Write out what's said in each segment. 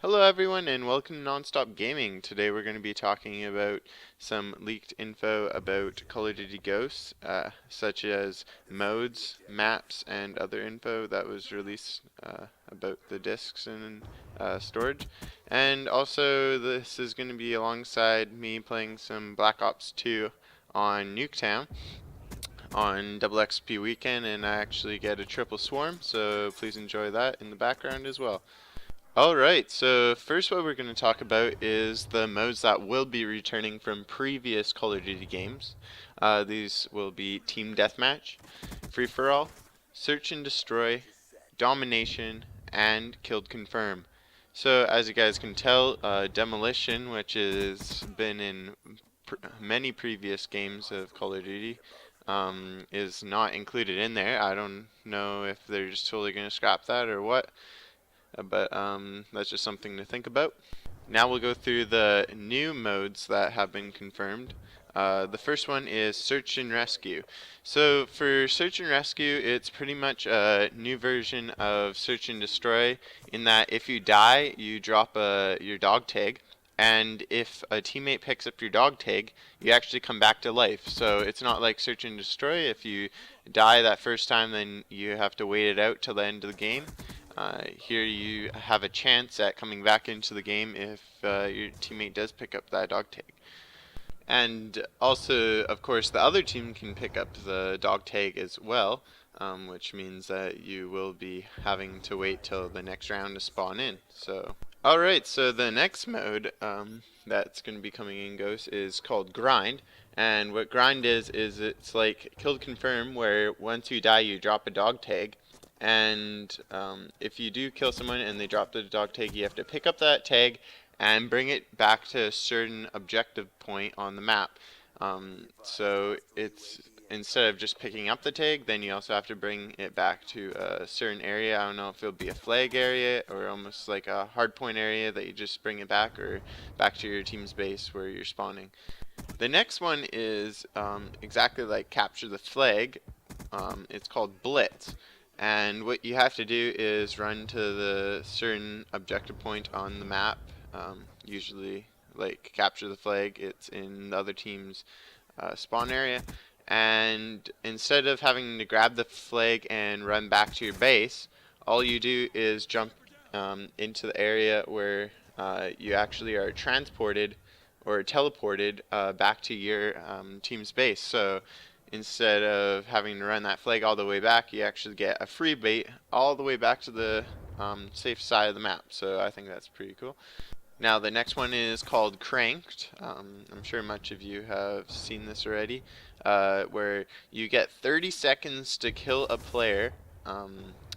Hello everyone and welcome to Nonstop Gaming. Today we're going to be talking about some leaked info about Call of Duty Ghosts, such as modes, maps, and other info that was released about the discs and storage. And also this is going to be alongside me playing some Black Ops 2 on Nuketown on double XP weekend, and I actually get a triple swarm, so please enjoy that in the background as well. Alright, so first what we're going to talk about is the modes that will be returning from previous Call of Duty games. These will be Team Deathmatch, Free For All, Search and Destroy, Domination, and Killed Confirm. So as you guys can tell, Demolition, which has been in many previous games of Call of Duty, is not included in there. I don't know if they're just totally going to scrap that or what. But that's just something to think about. Now we'll go through the new modes that have been confirmed. The first one is Search and Rescue. So for Search and Rescue, it's pretty much a new version of Search and Destroy in that if you die, you drop your dog tag, and if a teammate picks up your dog tag, you actually come back to life. So it's not like Search and Destroy. If you die that first time, then you have to wait it out till the end of the game. Here you have a chance at coming back into the game if your teammate does pick up that dog tag. And also, of course, the other team can pick up the dog tag as well, which means that you will be having to wait till the next round to spawn in. So, alright, so the next mode that's going to be coming in Ghost is called Grind. And what Grind is it's like Killed Confirm, where once you die you drop a dog tag. And if you do kill someone and they drop the dog tag, you have to pick up that tag and bring it back to a certain objective point on the map. So it's instead of just picking up the tag, then you also have to bring it back to a certain area. I don't know if it'll be a flag area or almost like a hardpoint area that you just bring it back, or back to your team's base where you're spawning. The next one is exactly like Capture the Flag. It's called Blitz. And what you have to do is run to the certain objective point on the map, usually like Capture the Flag, it's in the other team's spawn area, and instead of having to grab the flag and run back to your base, all you do is jump into the area where you actually are transported or teleported back to your team's base. So instead of having to run that flag all the way back, you actually get a free bait all the way back to the safe side of the map. So I think that's pretty cool. Now the next one is called Cranked. I'm sure much of you have seen this already, where you get 30 seconds to kill a player,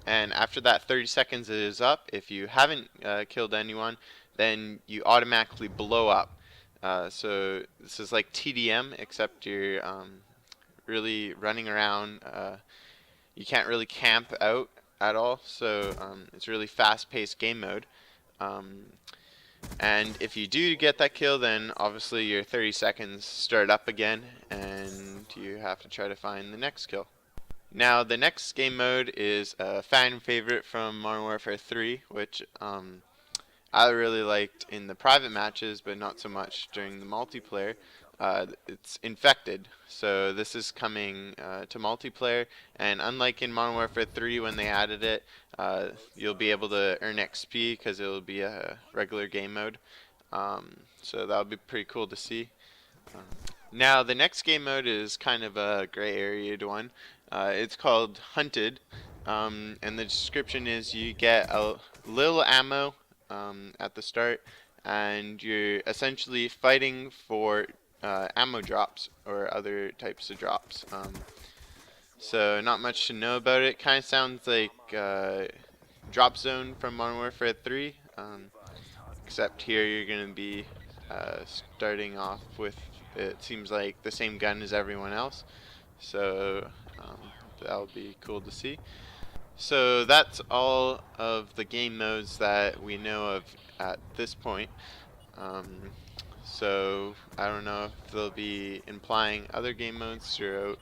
and after that 30 seconds is up, if you haven't killed anyone, then you automatically blow up. So this is like TDM, except you're really running around. You can't really camp out at all, so it's really fast-paced game mode. And if you do get that kill, then obviously your 30 seconds start up again, and you have to try to find the next kill. Now the next game mode is a fan favorite from Modern Warfare 3, which I really liked in the private matches, but not so much during the multiplayer. It's Infected. So this is coming to multiplayer, and unlike in Modern Warfare 3 when they added it, you'll be able to earn XP because it will be a regular game mode. So that'll be pretty cool to see. Now the next game mode is kind of a gray area one. It's called Hunted, and the description is you get a little ammo at the start, and you're essentially fighting for ammo drops or other types of drops. So not much to know about it. Kind of sounds like Drop Zone from Modern Warfare 3, except here you're going to be starting off with, it seems like, the same gun as everyone else. So that'll be cool to see. So that's all of the game modes that we know of at this point. So I don't know if they'll be implying other game modes throughout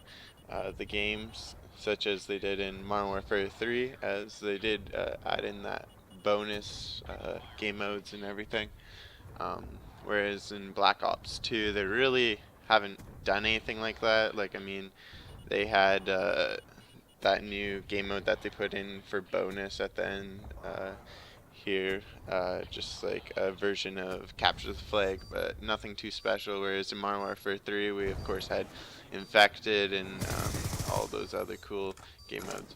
the games, such as they did in Modern Warfare 3, as they did add in that bonus game modes and everything. Whereas in Black Ops 2, they really haven't done anything like that. Like, I mean, they had that new game mode that they put in for bonus at the end here, just like a version of Capture the Flag, but nothing too special. Whereas in Modern Warfare 3, we of course had Infected and all those other cool game modes.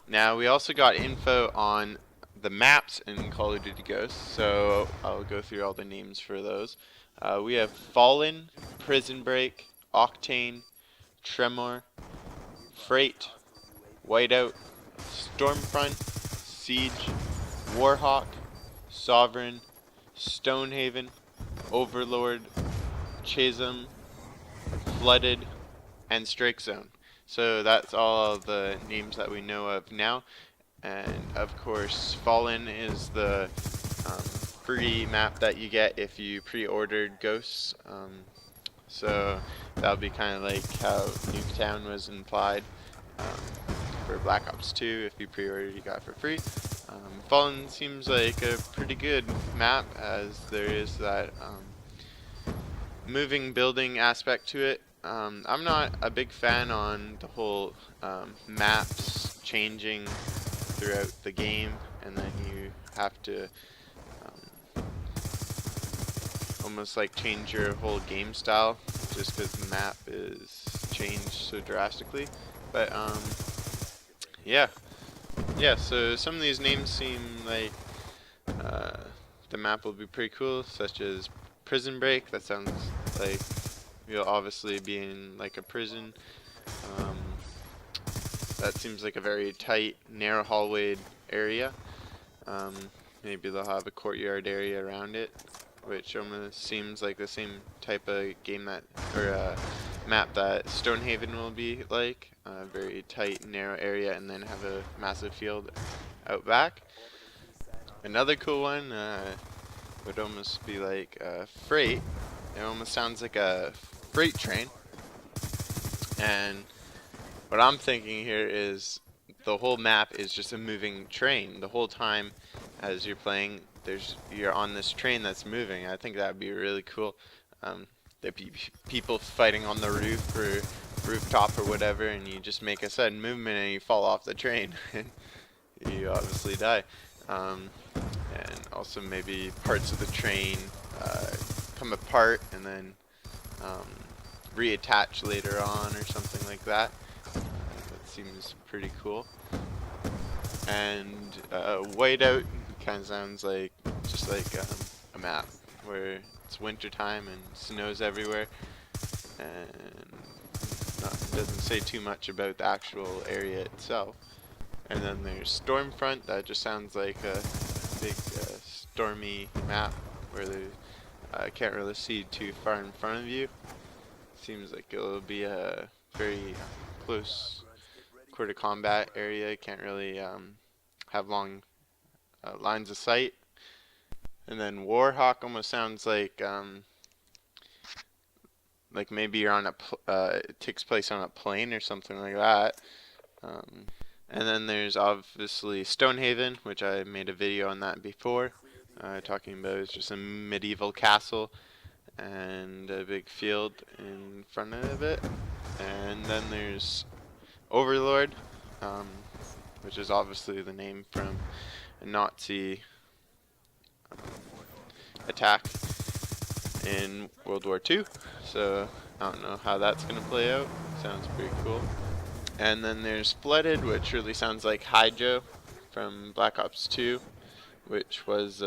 Now, we also got info on the maps in Call of Duty Ghosts, so I'll go through all the names for those. We have Fallen, Prison Break, Octane, Tremor, Freight, Whiteout, Stormfront, Siege, Warhawk, Sovereign, Stonehaven, Overlord, Chasm, Flooded, and Strikezone. So that's all of the names that we know of now. And of course, Fallen is the free map that you get if you pre-ordered Ghosts. So that'll be kind of like how Nuketown was implied for Black Ops 2. If you pre-ordered, you got it for free. Fallen seems like a pretty good map, as there is that moving building aspect to it. I'm not a big fan on the whole maps changing throughout the game, and then you have to almost like change your whole game style just because the map is changed so drastically. But yeah, so some of these names seem like the map will be pretty cool, such as Prison Break. That sounds like you'll obviously be in like a prison. That seems like a very tight, narrow hallway area. Maybe they'll have a courtyard area around it, which almost seems like the same type of game that, or map that Stonehaven will be like. A very tight, narrow area, and then have a massive field out back. Another cool one would almost be like Freight. It almost sounds like a freight train. And what I'm thinking here is the whole map is just a moving train. The whole time as you're playing, you're on this train that's moving. I think that would be really cool. There'd be people fighting on the roof or rooftop or whatever, and you just make a sudden movement and you fall off the train. You obviously die. And also maybe parts of the train come apart and then reattach later on or something like that. That seems pretty cool. And Whiteout kind of sounds like just like a map where it's winter time and snows everywhere, and doesn't say too much about the actual area itself. And then there's Stormfront. That just sounds like a big stormy map where they can't really see too far in front of you. Seems like it'll be a very close quarter combat area. Can't really have long lines of sight. And then Warhawk almost sounds like maybe you're on it takes place on a plane or something like that. And then there's obviously Stonehaven, which I made a video on that before, talking about it's just a medieval castle and a big field in front of it. And then there's Overlord, which is obviously the name from a Nazi attack in World War II. So I don't know how that's going to play out. Sounds pretty cool. And then there's Flooded, which really sounds like Hydro from Black Ops 2, which was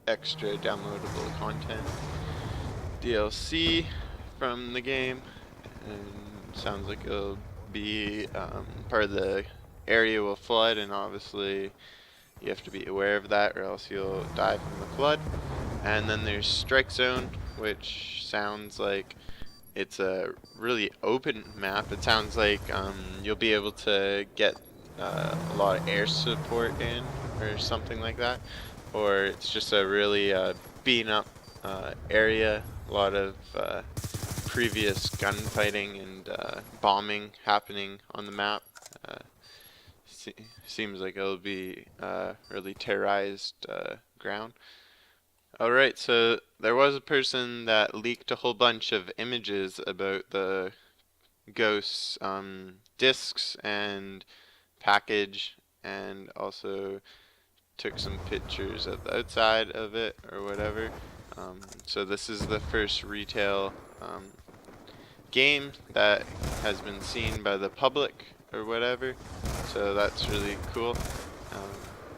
extra downloadable content DLC from the game, and sounds like it'll be part of the area will flood, and obviously you have to be aware of that or else you'll die from the flood. And then there's Strikezone, which sounds like it's a really open map. It sounds like you'll be able to get a lot of air support in or something like that, or it's just a really beaten up area. A lot of previous gunfighting and bombing happening on the map. seems like it'll be really terrorized ground. Alright, so there was a person that leaked a whole bunch of images about the Ghost's discs and package, and also took some pictures of the outside of it or whatever. So this is the first retail game that has been seen by the public or whatever, so that's really cool.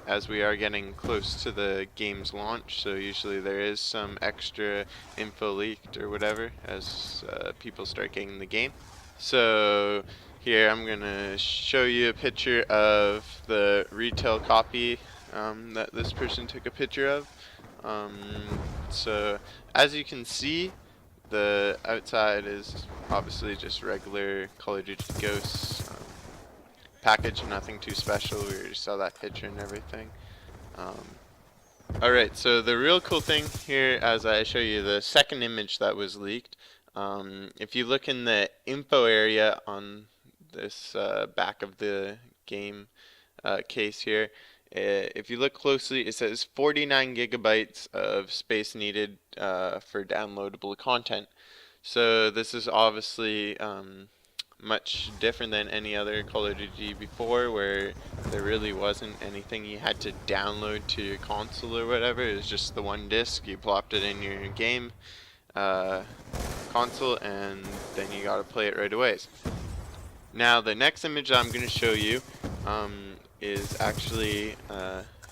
As we are getting close to the game's launch, so usually there is some extra info leaked or whatever as people start getting the game. So here I'm gonna show you a picture of the retail copy that this person took a picture of. So as you can see, the outside is obviously just regular Call of Duty Ghosts package, nothing too special. We already saw that picture and everything. Alright, so the real cool thing here, as I show you the second image that was leaked, if you look in the info area on this back of the game case here, if you look closely, it says 49 gigabytes of space needed for downloadable content. So this is obviously much different than any other Call of Duty before, where there really wasn't anything you had to download to your console or whatever. It was just the one disc, you plopped it in your game console, and then you gotta play it right away. Now the next image I'm going to show you is actually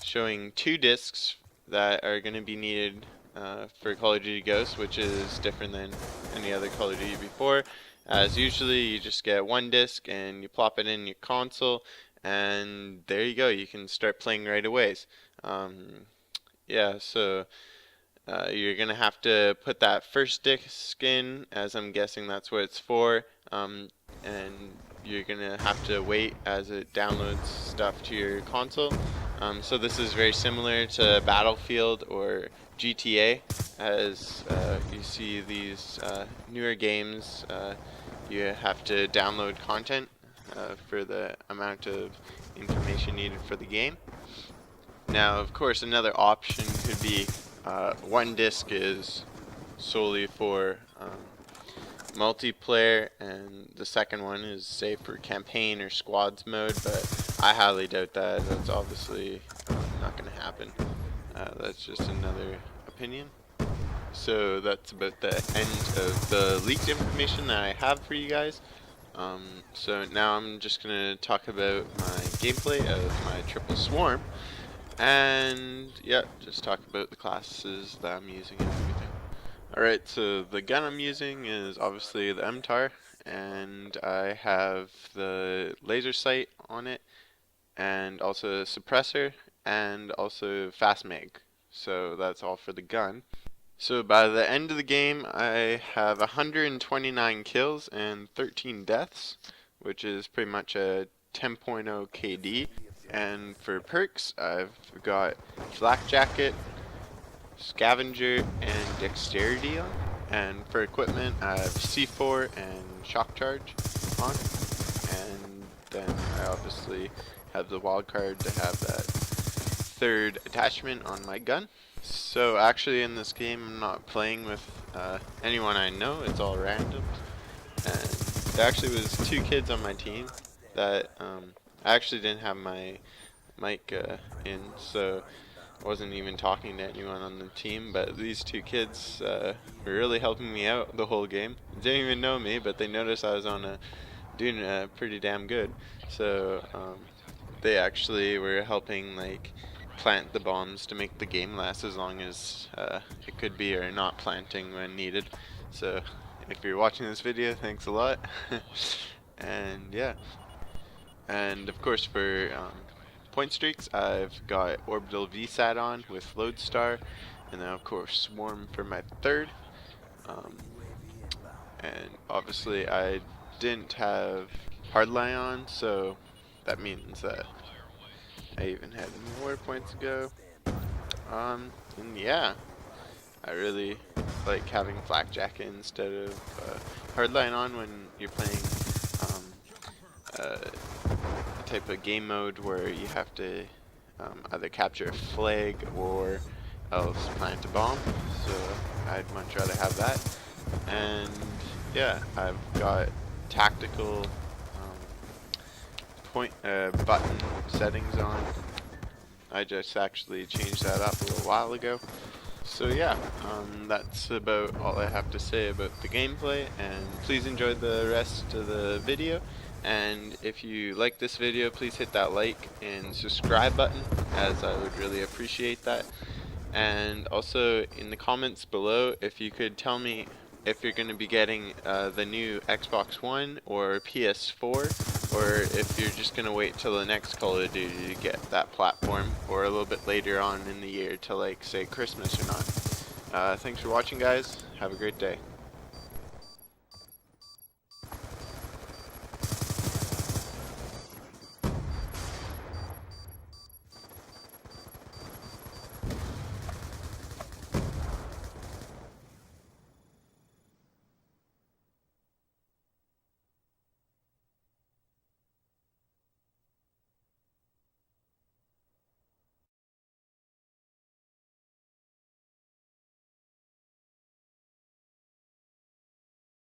showing two discs that are going to be needed for Call of Duty Ghosts, which is different than any other Call of Duty before. As usually you just get one disc and you plop it in your console, and there you go, you can start playing right away. Yeah, so you're gonna have to put that first disc in, as I'm guessing that's what it's for, and you're gonna have to wait as it downloads stuff to your console. So this is very similar to Battlefield or GTA. As you see these newer games, you have to download content for the amount of information needed for the game. Now, of course, another option could be one disc is solely for multiplayer, and the second one is, say, for campaign or squads mode, but I highly doubt that. That's obviously not going to happen. That's just another opinion. So that's about the end of the leaked information that I have for you guys. So now I'm just going to talk about my gameplay of my triple swarm, and yeah, just talk about the classes that I'm using and everything. Alright, so the gun I'm using is obviously the MTAR, and I have the laser sight on it, and also a suppressor, and also fast mag. So that's all for the gun. So by the end of the game, I have 129 kills and 13 deaths, which is pretty much a 10.0 KD. And for perks, I've got Flak Jacket, Scavenger, and Dexterity on. And for equipment, I have C4 and Shock Charge on. And then I obviously have the wild card to have that third attachment on my gun. So actually in this game I'm not playing with anyone I know, it's all random. And there actually was two kids on my team that I actually didn't have my mic in, so I wasn't even talking to anyone on the team, but these two kids were really helping me out the whole game. They didn't even know me, but they noticed I was doing pretty damn good. So they actually were helping like plant the bombs to make the game last as long as it could be, or not planting when needed. So if you're watching this video, thanks a lot. And yeah, and of course for point streaks, I've got Orbital VSAT on with Lodestar, and then of course Swarm for my third. And obviously I didn't have Hardline on, so that means that I even had more points to go. And yeah, I really like having Flak Jacket instead of Hardline on when you're playing type of game mode where you have to either capture a flag or else plant a bomb. So I'd much rather have that. And yeah, I've got tactical button settings on. I just actually changed that up a little while ago. So yeah, that's about all I have to say about the gameplay, and please enjoy the rest of the video. And if you like this video, please hit that like and subscribe button, as I would really appreciate that. And also in the comments below, if you could tell me if you're going to be getting the new Xbox One or PS4, or if you're just going to wait till the next Call of Duty to get that platform, or a little bit later on in the year to, like, say Christmas or not. Thanks for watching, guys. Have a great day.